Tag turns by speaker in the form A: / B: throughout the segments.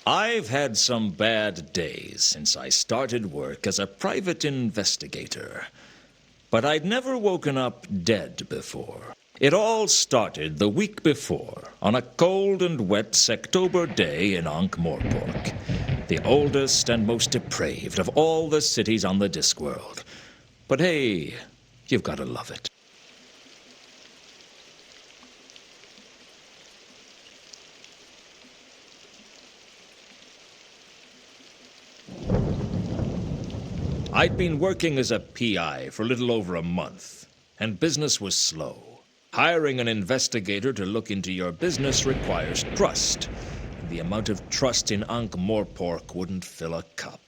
A: I've had some bad days since I started work as a private investigator. But I'd never woken up dead before. It all started the week before, on a cold and wet Sectober day in Ankh-Morpork, the oldest and most depraved of all the cities on the Discworld. But hey, you've got to love it. I'd been working as a PI for a little over a month, and business was slow. Hiring an investigator to look into your business requires trust. The amount of trust in Ankh-Morpork wouldn't fill a cup.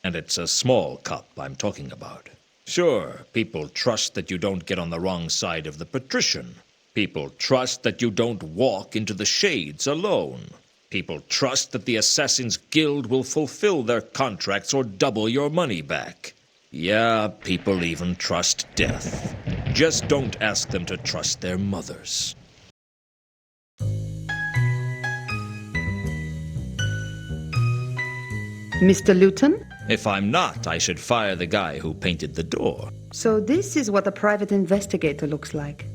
A: And it's a small cup I'm talking about. Sure, people trust that you don't get on the wrong side of the patrician. People trust that you don't walk into the shades alone. People trust that the Assassin's Guild will fulfill their contracts or double your money back. Yeah, people even trust death. Just don't ask them to trust their mothers.
B: Mr. Lewton?
A: If I'm not, I should fire the guy who painted the door.
B: So this is what a private investigator looks like.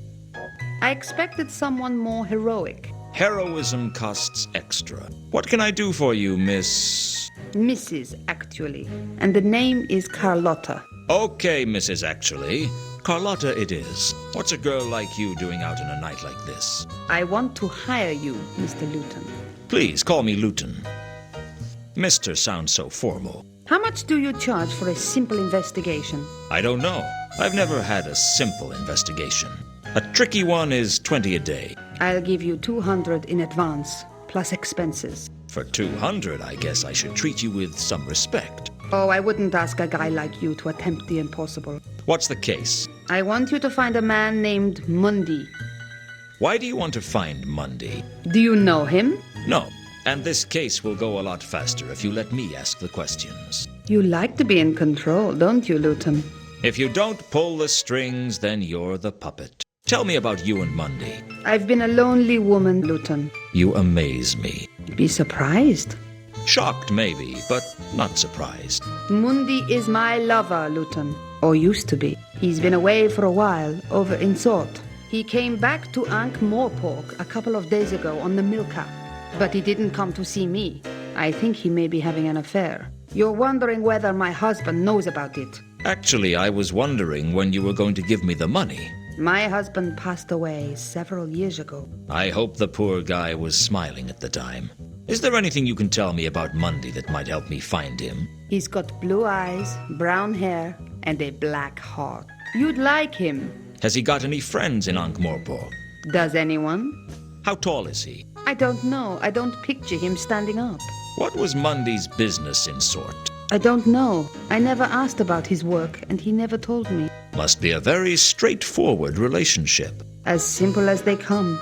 B: I expected someone more heroic.
A: Heroism costs extra. What can I do for you, Miss...
B: Mrs., actually. And the name is Carlotta.
A: Okay, Mrs. Actually. Carlotta it is. What's a girl like you doing out in a night like this?
B: I want to hire you, Mr. Lewton.
A: Please, call me Lewton. Mr. sounds so formal.
B: How much do you charge for a simple investigation?
A: I don't know. I've never had a simple investigation. A tricky one is 20 a day.
B: I'll give you 200 in advance, plus expenses.
A: For 200, I guess I should treat you with some respect.
B: Oh, I wouldn't ask a guy like you to attempt the impossible.
A: What's the case?
B: I want you to find a man named Mundy.
A: Why do you want to find Mundy?
B: Do you know him?
A: No. And this case will go a lot faster if you let me ask the questions.
B: You like to be in control, don't you, Lewton?
A: If you don't pull the strings, then you're the puppet. Tell me about you and Mundy.
B: I've been a lonely woman, Lewton.
A: You amaze me.
B: Be surprised.
A: Shocked, maybe, but not surprised.
B: Mundy is my lover, Lewton. Or used to be. He's been away for a while, over in Sort. He came back to Ankh-Morpork a couple of days ago on the Milka. But he didn't come to see me. I think he may be having an affair. You're wondering whether my husband knows about it.
A: Actually, I was wondering when you were going to give me the money.
B: My husband passed away several years ago.
A: I hope the poor guy was smiling at the time. Is there anything you can tell me about Mundy that might help me find him?
B: He's got blue eyes, brown hair, and a black heart. You'd like him.
A: Has he got any friends in Ankh-Morpork?
B: Does anyone?
A: How tall is he?
B: I don't know. I don't picture him standing up.
A: What was Mundy's business in Sort?
B: I don't know. I never asked about his work, and he never told me.
A: Must be a very straightforward relationship.
B: As simple as they come.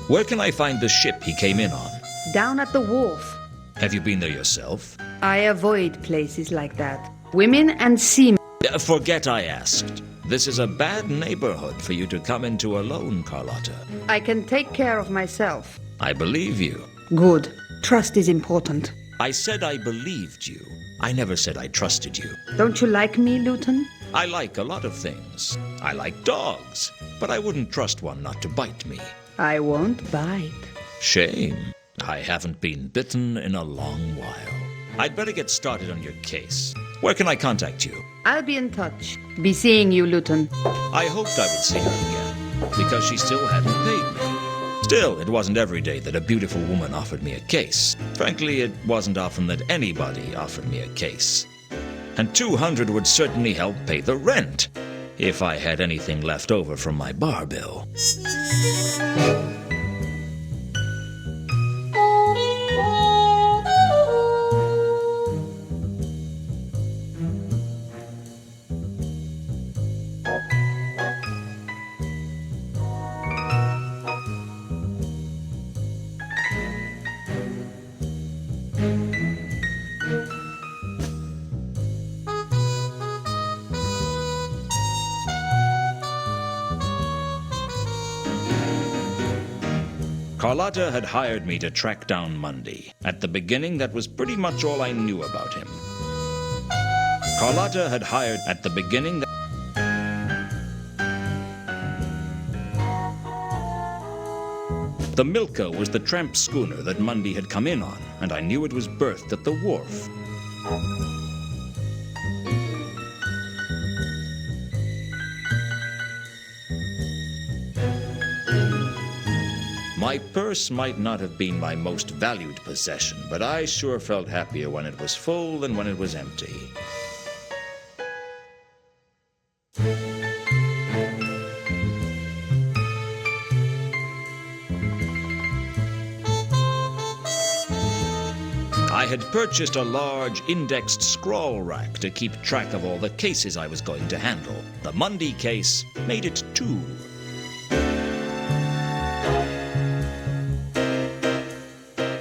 A: Where can I find the ship he came in on?
B: Down at the wharf.
A: Have you been there yourself?
B: I avoid places like that. Women and seamen.
A: Forget I asked. This is a bad neighborhood for you to come into alone, Carlotta.
B: I can take care of myself.
A: I believe you.
B: Good. Trust is important.
A: I said I believed you. I never said I trusted you.
B: Don't you like me, Lewton?
A: I like a lot of things. I like dogs, but I wouldn't trust one not to bite me.
B: I won't bite.
A: Shame. I haven't been bitten in a long while. I'd better get started on your case. Where can I contact you?
B: I'll be in touch. Be seeing you, Lewton.
A: I hoped I would see her again, because she still hadn't paid me. Still, it wasn't every day that a beautiful woman offered me a case. Frankly, it wasn't often that anybody offered me a case. And 200 would certainly help pay the rent, if I had anything left over from my bar bill. Carlotta had hired me to track down Monday. At the beginning, that was pretty much all I knew about him. Carlotta had hired at the beginning that the Milka was the tramp schooner that Monday had come in on, and I knew it was berthed at the wharf. My purse might not have been my most valued possession, but I sure felt happier when it was full than when it was empty. I had purchased a large indexed scroll rack to keep track of all the cases I was going to handle. The Monday case made it 2.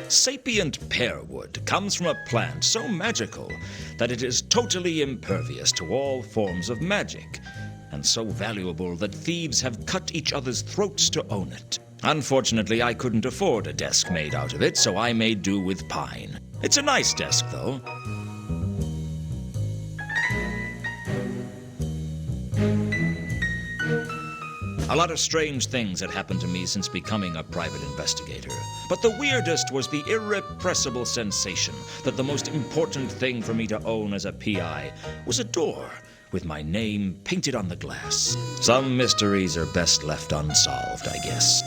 A: Sapient pearwood comes from a plant so magical that it is totally impervious to all forms of magic, and so valuable that thieves have cut each other's throats to own it. Unfortunately, I couldn't afford a desk made out of it, so I made do with pine. It's a nice desk, though. A lot of strange things had happened to me since becoming a private investigator. But the weirdest was the irrepressible sensation that the most important thing for me to own as a PI was a door with my name painted on the glass. Some mysteries are best left unsolved, I guess.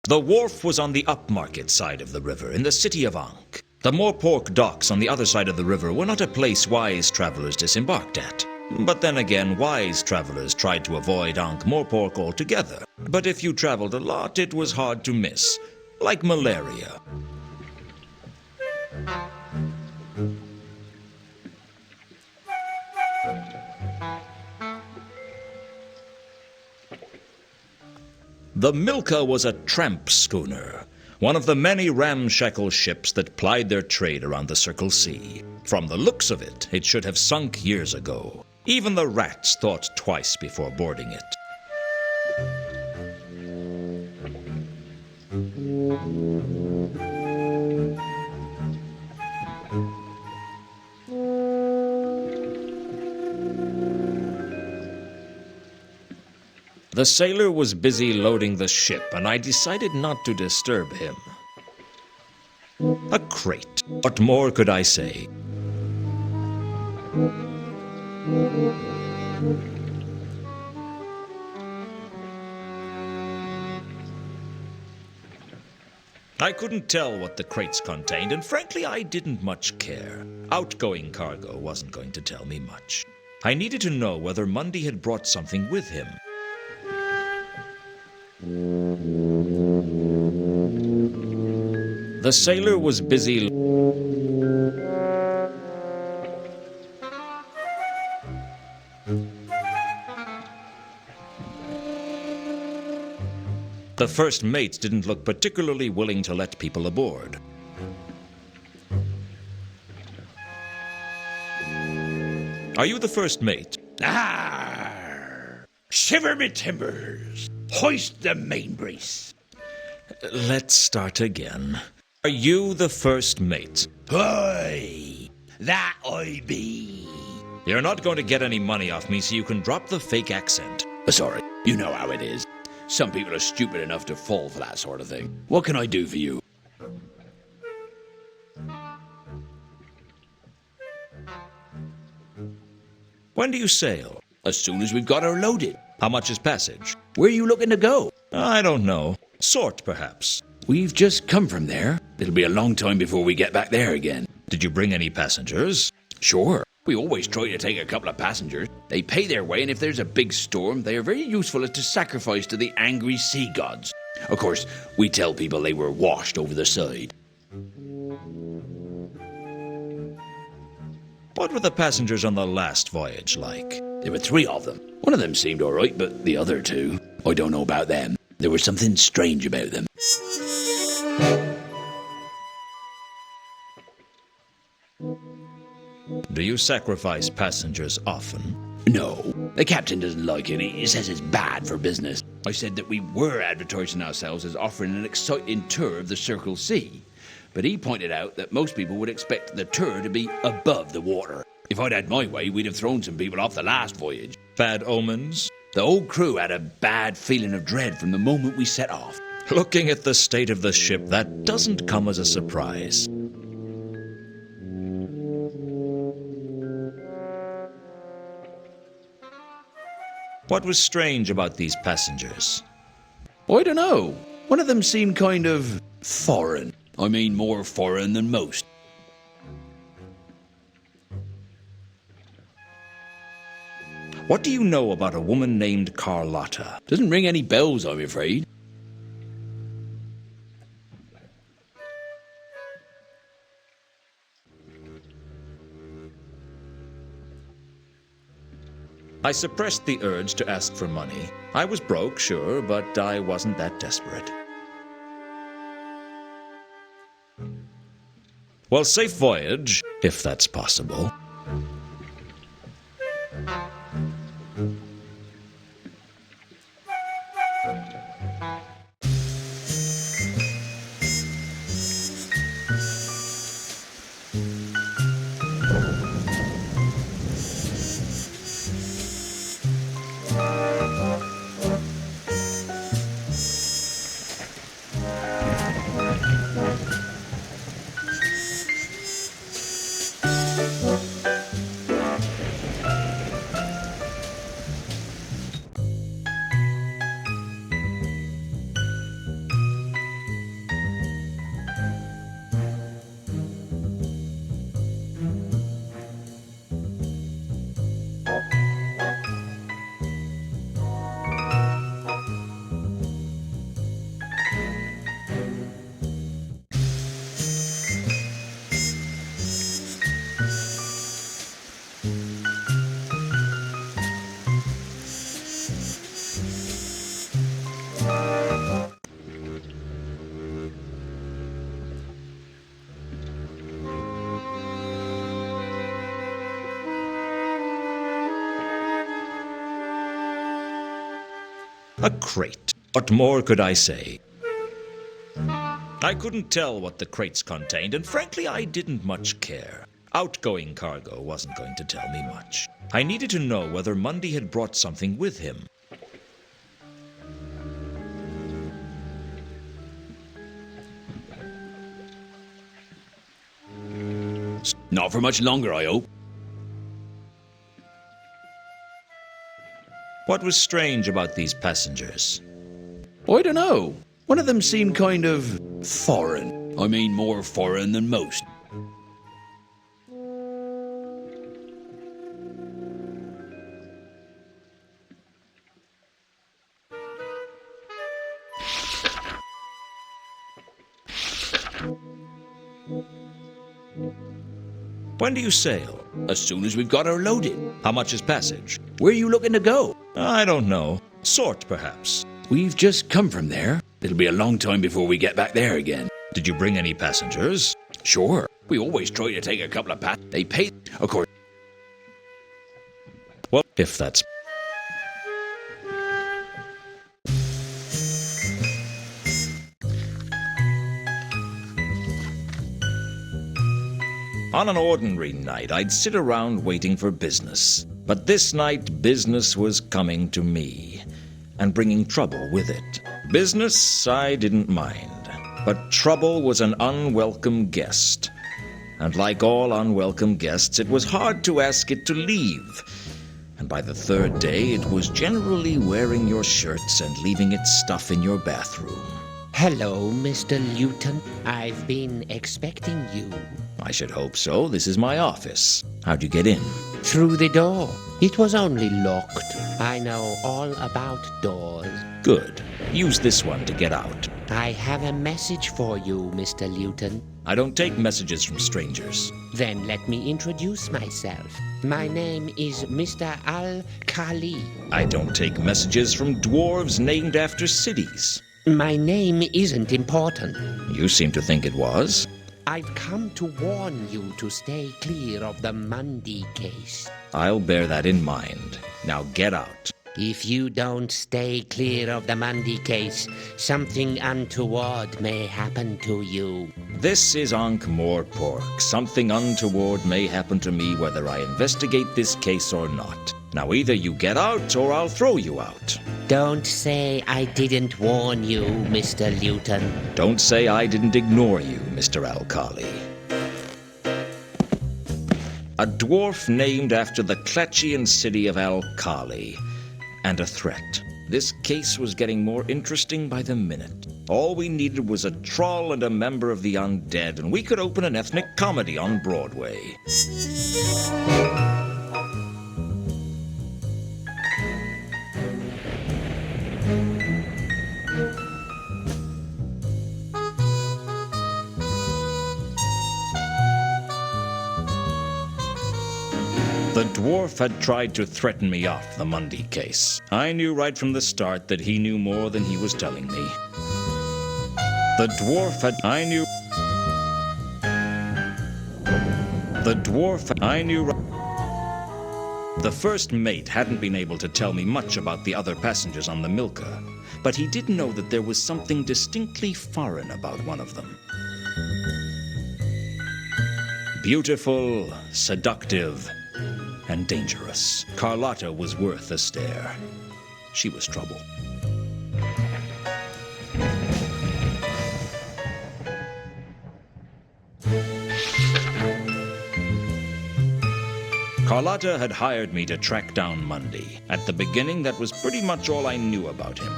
A: The wharf was on the upmarket side of the river, in the city of Ankh. The Moorpork docks on the other side of the river were not a place wise travelers disembarked at. But then again, wise travelers tried to avoid Ankh-Morpork altogether. But if you traveled a lot, it was hard to miss, like malaria. The Milka was a tramp schooner, one of the many ramshackle ships that plied their trade around the Circle Sea. From the looks of it, it should have sunk years ago. Even the rats thought twice before boarding it. The sailor was busy loading the ship, and I decided not to disturb him. A crate. What more could I say? I couldn't tell what the crates contained, and frankly, I didn't much care. Outgoing cargo wasn't going to tell me much. I needed to know whether Mundy had brought something with him. The sailor was busy The first mates didn't look particularly willing to let people aboard. Are you the first mate?
C: Arr! Shiver me timbers! Hoist the main brace!
A: Let's start again. Are you the first mate?
C: Aye, that I be.
A: You're not going to get any money off me, so you can drop the fake accent.
C: Sorry, you know how it is. Some people are stupid enough to fall for that sort of thing. What can I do for you?
A: When do you sail?
C: As soon as we've got her loaded.
A: How much is passage?
C: Where are you looking to go?
A: I don't know. Sort, perhaps.
C: We've just come from there. It'll be a long time before we get back there again.
A: Did you bring any passengers?
C: Sure. We always try to take a couple of passengers. They pay their way, and if there's a big storm, they are very useful as to sacrifice to the angry sea gods. Of course, we tell people they were washed over the side.
A: What were the passengers on the last voyage like?
C: There were 3 of them. One of them seemed all right, but the other 2, I don't know about them. There was something strange about them.
A: Do you sacrifice passengers often?
C: No, the captain doesn't like it. He says it's bad for business. I said that we were advertising ourselves as offering an exciting tour of the Circle Sea. But he pointed out that most people would expect the tour to be above the water. If I'd had my way, we'd have thrown some people off the last voyage.
A: Bad omens?
C: The whole crew had a bad feeling of dread from the moment we set off.
A: Looking at the state of the ship, that doesn't come as a surprise. What was strange about these passengers?
C: I don't know. One of them seemed kind of foreign. I mean, more foreign than most.
A: What do you know about a woman named Carlotta?
C: Doesn't ring any bells, I'm afraid.
A: I suppressed the urge to ask for money. I was broke, sure, but I wasn't that desperate. Well, safe voyage, if that's possible. A crate. What more could I say? I couldn't tell what the crates contained, and frankly, I didn't much care. Outgoing cargo wasn't going to tell me much. I needed to know whether Mundy had brought something with him.
C: Not for much longer, I hope.
A: What was strange about these passengers?
C: I don't know. One of them seemed kind of foreign. I mean, more foreign than most.
A: When do you sail?
C: As soon as we've got our load in.
A: How much is passage?
C: Where are you looking to go?
A: I don't know. Sort, perhaps.
C: We've just come from there. It'll be a long time before we get back there again.
A: Did you bring any passengers?
C: Sure. We always try to take a couple of They pay, of course.
A: Well, if that's... On an ordinary night, I'd sit around waiting for business. But this night, business was coming to me, and bringing trouble with it. Business, I didn't mind. But trouble was an unwelcome guest. And like all unwelcome guests, it was hard to ask it to leave. And by the third day, it was generally wearing your shirts and leaving its stuff in your bathroom.
D: Hello, Mr. Lewton. I've been expecting you.
A: I should hope so. This is my office. How'd you get in?
D: Through the door. It was only locked. I know all about doors.
A: Good. Use this one to get out.
D: I have a message for you, Mr. Lewton.
A: I don't take messages from strangers.
D: Then let me introduce myself. My name is Mr. Al-Khali.
A: I don't take messages from dwarves named after cities.
D: My name isn't important.
A: You seem to think it was.
D: I've come to warn you to stay clear of the Mundy case.
A: I'll bear that in mind. Now get out.
D: If you don't stay clear of the Mundy case, something untoward may happen to you.
A: This is Ankh-Morpork. Something untoward may happen to me whether I investigate this case or not. Now either you get out or I'll throw you out.
D: Don't say I didn't warn you, Mr. Lewton.
A: Don't say I didn't ignore you, Mr. Al-Khali. A dwarf named after the Klatchian city of Al-Khali. And a threat. This case was getting more interesting by the minute. All we needed was a troll and a member of the undead, and we could open an ethnic comedy on Broadway. The dwarf had tried to threaten me off the Mundy case. I knew right from the start that he knew more than he was telling me. The dwarf had... I knew... The dwarf... I knew... The first mate hadn't been able to tell me much about the other passengers on the Milka, but he did know that there was something distinctly foreign about one of them. Beautiful, seductive, and dangerous. Carlotta was worth a stare. She was trouble. Carlotta had hired me to track down Mundy. At the beginning, that was pretty much all I knew about him.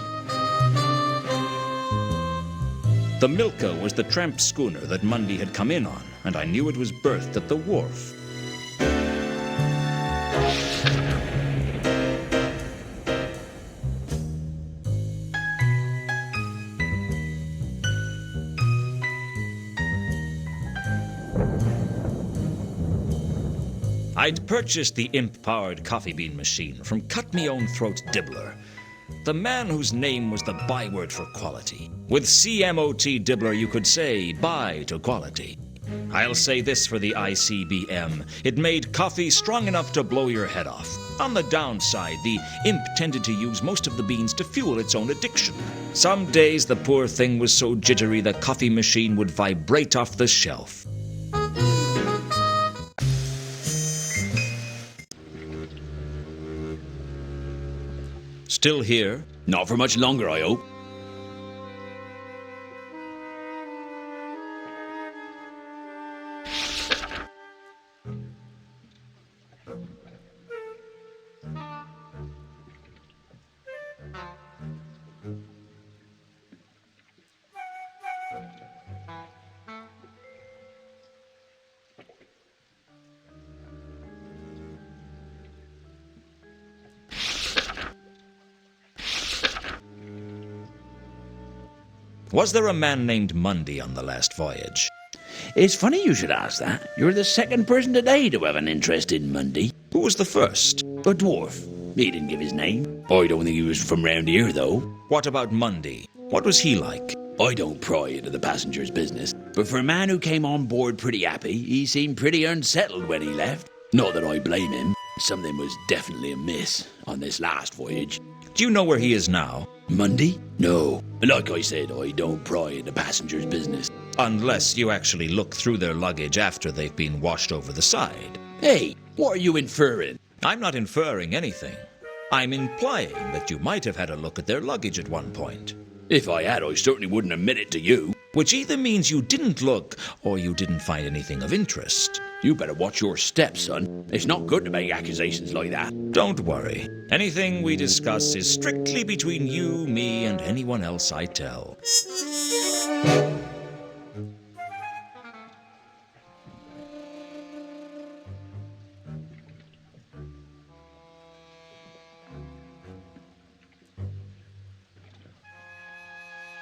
A: The Milka was the tramp schooner that Mundy had come in on, and I knew it was berthed at the wharf. I'd purchased the imp-powered coffee bean machine from Cut-Me-Own-Throat Dibbler, the man whose name was the byword for quality. With CMOT Dibbler, you could say bye to quality. I'll say this for the ICBM. It made coffee strong enough to blow your head off. On the downside, the imp tended to use most of the beans to fuel its own addiction. Some days the poor thing was so jittery the coffee machine would vibrate off the shelf. Still here?
C: Not for much longer, I hope.
A: Was there a man named Mundy on the last voyage?
C: It's funny you should ask that. You're the second person today to have an interest in Mundy.
A: Who was the first?
C: A dwarf. He didn't give his name. I don't think he was from round here, though.
A: What about Mundy? What was he like?
C: I don't pry into the passenger's business, but for a man who came on board pretty happy, he seemed pretty unsettled when he left. Not that I blame him. Something was definitely amiss on this last voyage.
A: Do you know where he is now?
C: Mundy? No. Like I said, I don't pry into passengers' business.
A: Unless you actually look through their luggage after they've been washed over the side.
C: Hey, what are you inferring?
A: I'm not inferring anything. I'm implying that you might have had a look at their luggage at one point.
C: If I had, I certainly wouldn't admit it to you.
A: Which either means you didn't look, or you didn't find anything of interest.
C: You better watch your steps, son. It's not good to make accusations like that.
A: Don't worry. Anything we discuss is strictly between you, me, and anyone else I tell.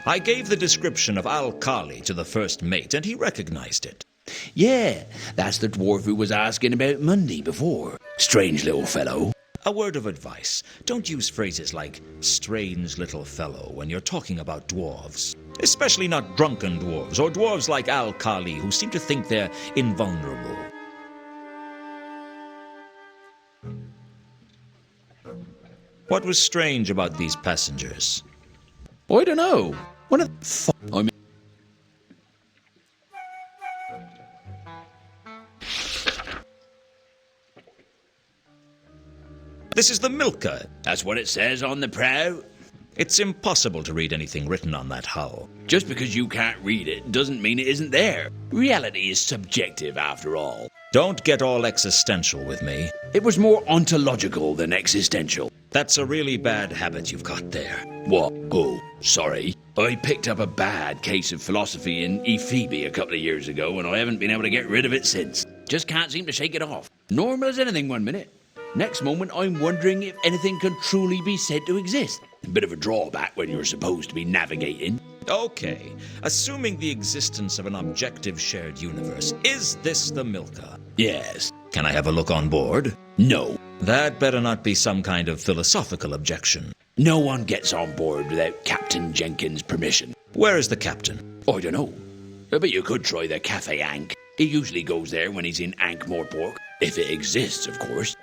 A: I gave the description of Al-Khali to the first mate, and he recognized it.
C: Yeah, that's the dwarf who was asking about Mundy before. Strange little fellow.
A: A word of advice. Don't use phrases like strange little fellow when you're talking about dwarves. Especially not drunken dwarves, or dwarves like Al-Khali who seem to think they're invulnerable. What was strange about these passengers?
C: I don't know. What the fuck? I mean...
A: This is the Milka.
C: That's what it says on the prow.
A: It's impossible to read anything written on that hull.
C: Just because you can't read it doesn't mean it isn't there. Reality is subjective after all.
A: Don't get all existential with me.
C: It was more ontological than existential.
A: That's a really bad habit you've got there.
C: What? Oh, sorry. I picked up a bad case of philosophy in Ephoebe a couple of years ago, and I haven't been able to get rid of it since. Just can't seem to shake it off. Normal as anything one minute. Next moment, I'm wondering if anything can truly be said to exist. A bit of a drawback when you're supposed to be navigating.
A: Okay, assuming the existence of an objective shared universe, is this the Milka?
C: Yes.
A: Can I have a look on board?
C: No.
A: That better not be some kind of philosophical objection.
C: No one gets on board without Captain Jenkins' permission.
A: Where is the captain?
C: I don't know. But you could try the Cafe Ankh. He usually goes there when he's in Ankh-Morpork. If it exists, of course.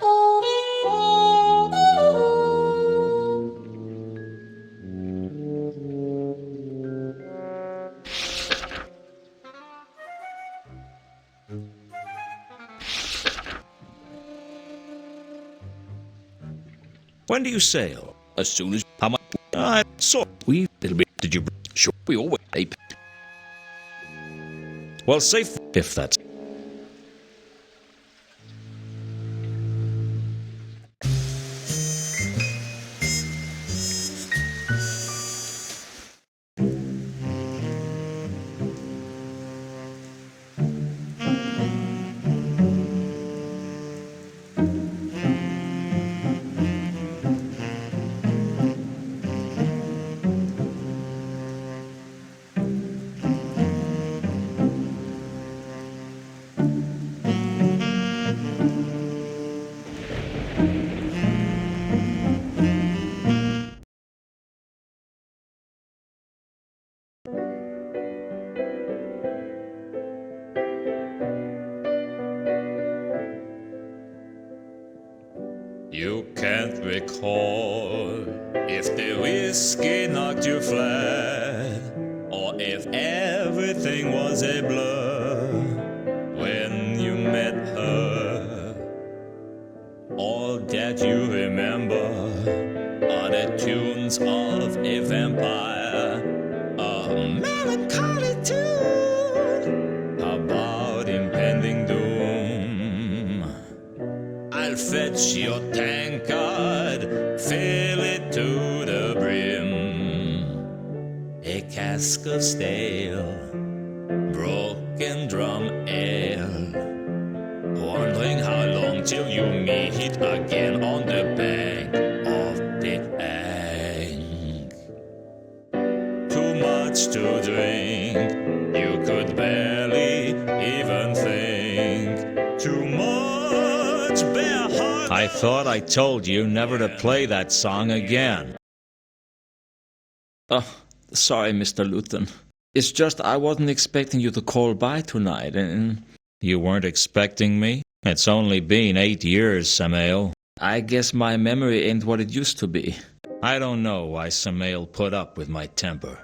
A: When do you sail?
C: As soon as...
A: How much?
C: We... Little bit...
A: Did you...
C: Sure, we always...
A: Well, safe if that's... You can't recall if the whiskey knocked you flat, or if everything was a blur when you met her. All that you remember are the tunes of a vampire, a melancholy tune about impending doom. I'll fetch your tankard, fill it to the brim. A cask of stale, broken drum ale. Wondering how long till you meet again on the bank of the Ankh. Too much to I thought I told you never to play that song again.
E: Oh, sorry, Mr. Lewton. It's just I wasn't expecting you to call by tonight, and...
A: You weren't expecting me? It's only been 8 years, Samael.
E: I guess my memory ain't what it used to be.
A: I don't know why Samael put up with my temper.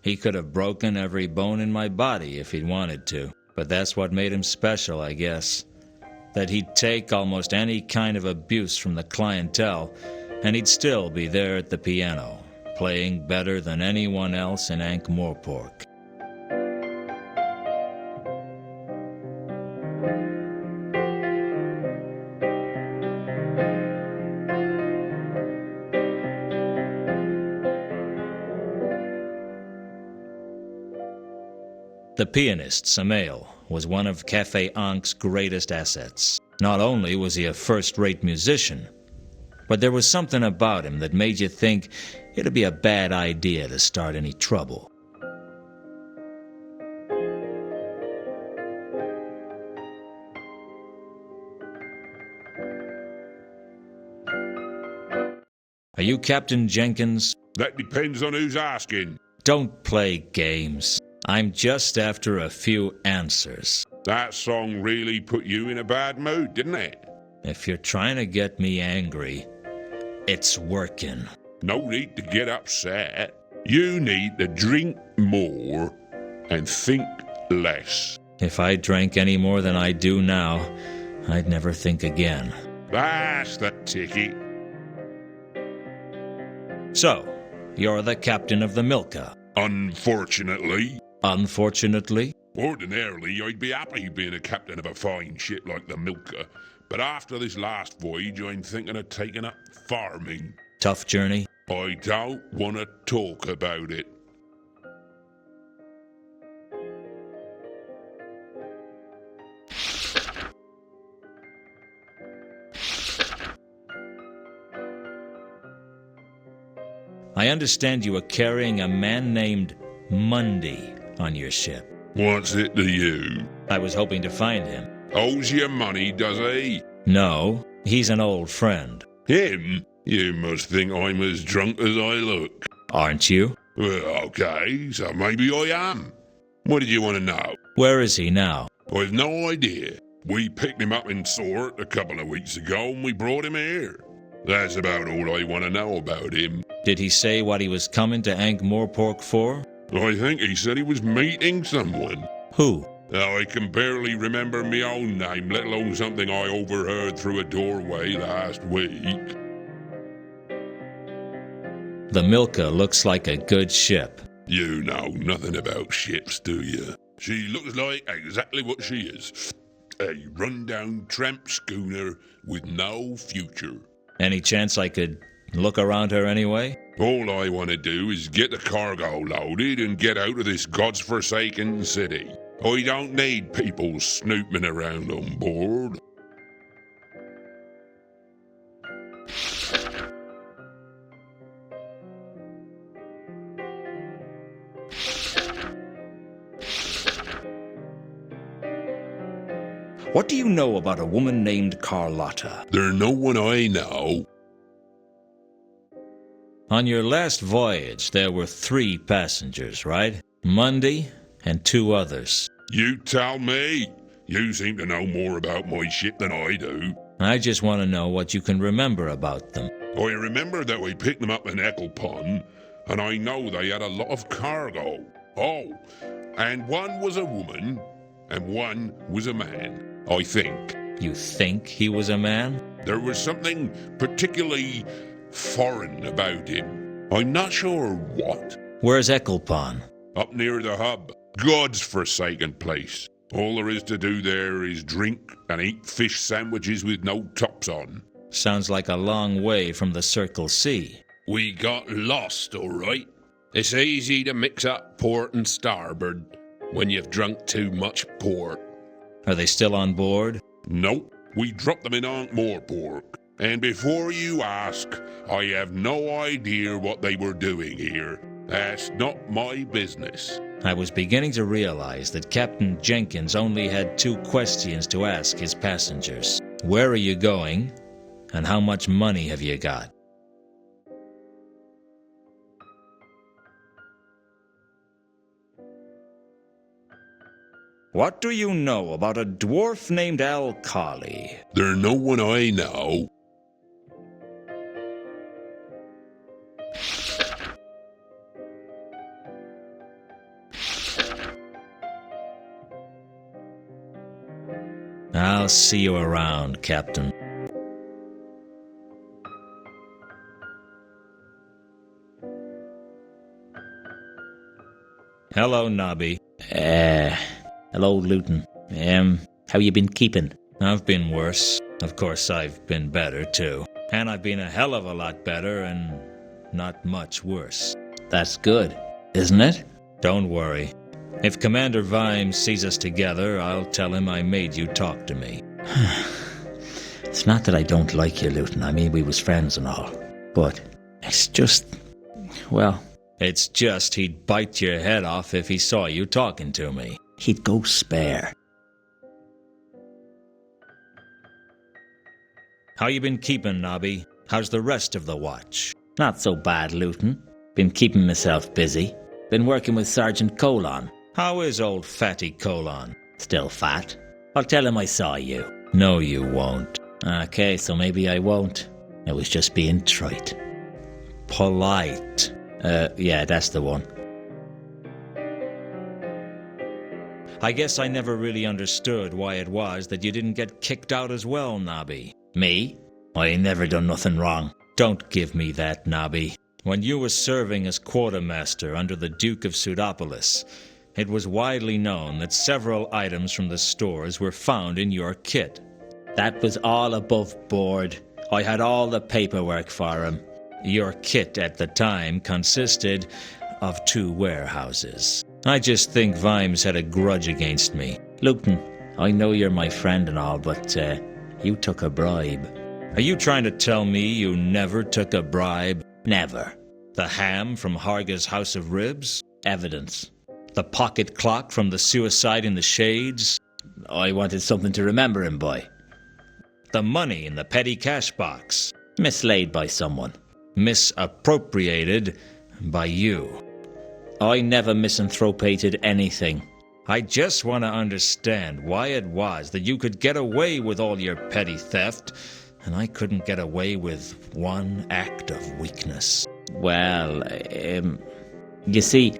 A: He could have broken every bone in my body if he'd wanted to, but that's what made him special, I guess. That he'd take almost any kind of abuse from the clientele, and he'd still be there at the piano, playing better than anyone else in Ankh-Morpork. The pianist, Samael, was one of Café Ankh's greatest assets. Not only was he a first-rate musician, but there was something about him that made you think it'd be a bad idea to start any trouble. Are you Captain Jenkins?
F: That depends on who's asking.
A: Don't play games. I'm just after a few answers.
F: That song really put you in a bad mood, didn't it?
A: If you're trying to get me angry, it's working.
F: No need to get upset. You need to drink more and think less.
A: If I drank any more than I do now, I'd never think again.
F: That's the ticket.
A: So, you're the captain of the Milka.
F: Unfortunately.
A: Unfortunately?
F: Ordinarily, I'd be happy being a captain of a fine ship like the Milka, but after this last voyage, I'm thinking of taking up farming.
A: Tough journey?
F: I don't want to talk about it.
A: I understand you were carrying a man named Mundy on your ship.
F: What's it to you?
A: I was hoping to find him.
F: Owes you money, does he?
A: No, he's an old friend.
F: Him? You must think I'm as drunk as I look.
A: Aren't you?
F: Well, okay, so maybe I am. What did you want to know?
A: Where is he now?
F: I've no idea. We picked him up in Sort a couple of weeks ago and we brought him here. That's about all I want to know about him.
A: Did he say what he was coming to Ankh-Morpork for?
F: I think he said he was meeting someone.
A: Who?
F: Now, I can barely remember my own name, let alone something I overheard through a doorway last week.
A: The Milka looks like a good ship.
F: You know nothing about ships, do you? She looks like exactly what she is. A run-down tramp schooner with no future.
A: Any chance I could look around her anyway?
F: All I want to do is get the cargo loaded and get out of this god's-forsaken city. I don't need people snooping around on board.
A: What do you know about a woman named Carlotta?
F: There's no one I know.
A: On your last voyage, there were 3 passengers, right? Mundy and 2 others.
F: You tell me. You seem to know more about my ship than I do.
A: I just want to know what you can remember about them.
F: I remember that we picked them up in Ecclepon, and I know they had a lot of cargo. Oh, and one was a woman, and one was a man, I think.
A: You think he was a man?
F: There was something particularly foreign about him. I'm not sure what.
A: Where's Ecclepon?
F: Up near the hub. God's forsaken place. All there is to do there is drink and eat fish sandwiches with no tops on.
A: Sounds like a long way from the Circle C.
C: We got lost, all right. It's easy to mix up port and starboard when you've drunk too much port.
A: Are they still on board?
F: Nope. We dropped them in Ankh-Morpork. And before you ask, I have no idea what they were doing here. That's not my business.
A: I was beginning to realize that Captain Jenkins only had 2 questions to ask his passengers. Where are you going? And how much money have you got? What do you know about a dwarf named Alkali?
F: There no one I know.
A: I'll see you around, Captain. Hello, Nobby.
G: Hello, Lewton. How you been keeping?
A: I've been worse. Of course, I've been better, too. And I've been a hell of a lot better and not much worse.
G: That's good, isn't it?
A: Don't worry. If Commander Vimes sees us together, I'll tell him I made you talk to me.
G: It's not that I don't like you, Lewton. I mean, we was friends and all. But it's just, well...
A: It's just he'd bite your head off if he saw you talking to me.
G: He'd go spare.
A: How you been keeping, Nobby? How's the rest of the watch?
G: Not so bad, Lewton. Been keeping myself busy. Been working with Sergeant Colon.
A: How is old Fatty Colon?
G: Still fat. I'll tell him I saw you.
A: No, you won't.
G: Okay, so maybe I won't. I was just being trite.
A: Polite.
G: Yeah, that's the one.
A: I guess I never really understood why it was that you didn't get kicked out as well, Nobby.
G: Me? I ain't never done nothing wrong.
A: Don't give me that, Nobby. When you were serving as quartermaster under the Duke of Pseudopolis, it was widely known that several items from the stores were found in your kit.
G: That was all above board. I had all the paperwork for him.
A: Your kit at the time consisted of 2 warehouses. I just think Vimes had a grudge against me.
G: Lewton, I know you're my friend and all, but you took a bribe.
A: Are you trying to tell me you never took a bribe?
G: Never.
A: The ham from Harga's House of Ribs?
G: Evidence.
A: The pocket clock from the Suicide in the Shades?
G: I wanted something to remember him by.
A: The money in the petty cash box?
G: Mislaid by someone.
A: Misappropriated by you.
G: I never misanthropated anything.
A: I just want to understand why it was that you could get away with all your petty theft, and I couldn't get away with one act of weakness.
G: Well, you see,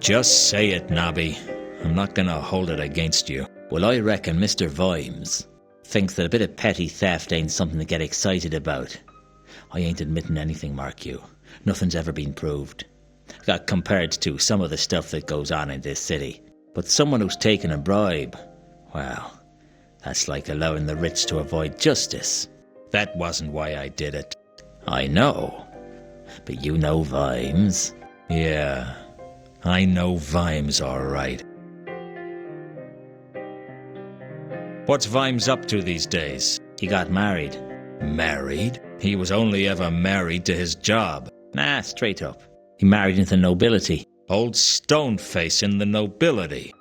A: Just say it, Nobby. I'm not gonna hold it against you.
G: Well, I reckon Mr. Vimes thinks that a bit of petty theft ain't something to get excited about. I ain't admitting anything, mark you. Nothing's ever been proved. Got compared to some of the stuff that goes on in this city. But someone who's taken a bribe, well, that's like allowing the rich to avoid justice.
A: That wasn't why I did it.
G: I know. But you know Vimes.
A: Yeah, I know Vimes all right. What's Vimes up to these days?
G: He got married.
A: Married? He was only ever married to his job.
G: Nah, straight up. He married into nobility.
A: Old Stoneface in the nobility.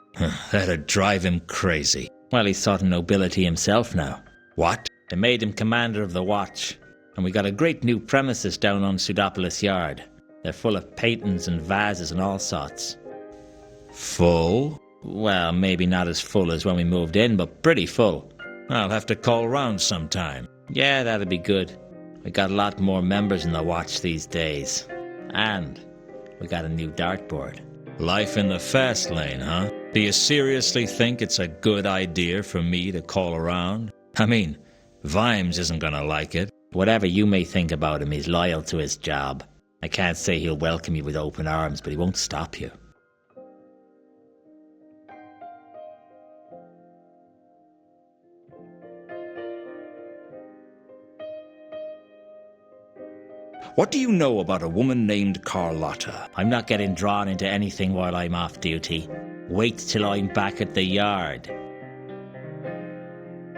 A: That'd drive him crazy.
G: Well, he's sort of nobility himself now.
A: What?
G: They made him commander of the watch. And we got a great new premises down on Pseudopolis Yard. They're full of paintings and vases and all sorts.
A: Full?
G: Well, maybe not as full as when we moved in, but pretty full.
A: I'll have to call round sometime.
G: Yeah, that'd be good. We got a lot more members in the watch these days. And we got a new dartboard.
A: Life in the fast lane, huh? Do you seriously think it's a good idea for me to call around? I mean, Vimes isn't gonna like it.
G: Whatever you may think about him, he's loyal to his job. I can't say he'll welcome you with open arms, but he won't stop you.
A: What do you know about a woman named Carlotta?
G: I'm not getting drawn into anything while I'm off duty. Wait till I'm back at the yard.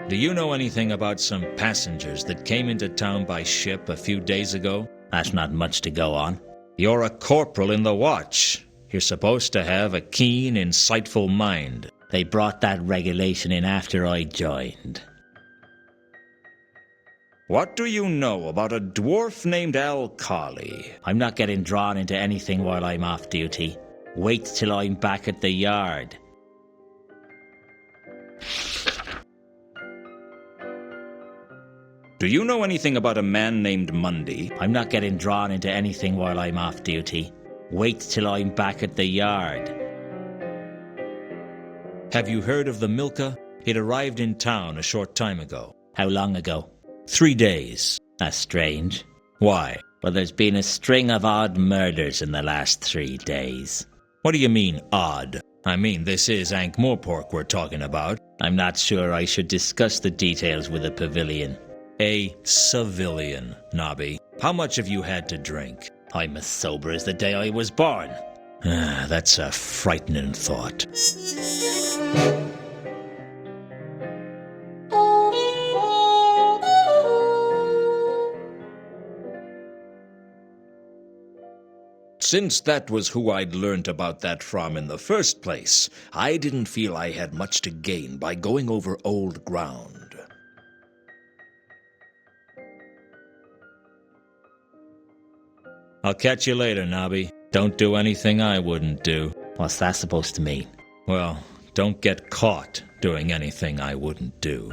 A: Do you know anything about some passengers that came into town by ship a few days ago?
G: That's not much to go on.
A: You're a corporal in the watch. You're supposed to have a keen, insightful mind.
G: They brought that regulation in after I joined.
A: What do you know about a dwarf named Alkali?
G: I'm not getting drawn into anything while I'm off duty. Wait till I'm back at the yard.
A: Do you know anything about a man named Monday?
G: I'm not getting drawn into anything while I'm off duty. Wait till I'm back at the yard.
A: Have you heard of the Milka? It arrived in town a short time ago.
G: How long ago?
A: 3 days.
G: That's strange.
A: Why?
G: Well, there's been a string of odd murders in the last 3 days.
A: What do you mean, odd? I mean, this is Ankh-Morpork we're talking about.
G: I'm not sure I should discuss the details with a pavilion.
A: A civilian, Nobby. How much have you had to drink?
G: I'm as sober as the day I was born.
A: That's a frightening thought. Since that was who I'd learnt about that from in the first place, I didn't feel I had much to gain by going over old ground. I'll catch you later, Nobby. Don't do anything I wouldn't do.
G: What's that supposed to mean?
A: Well, don't get caught doing anything I wouldn't do.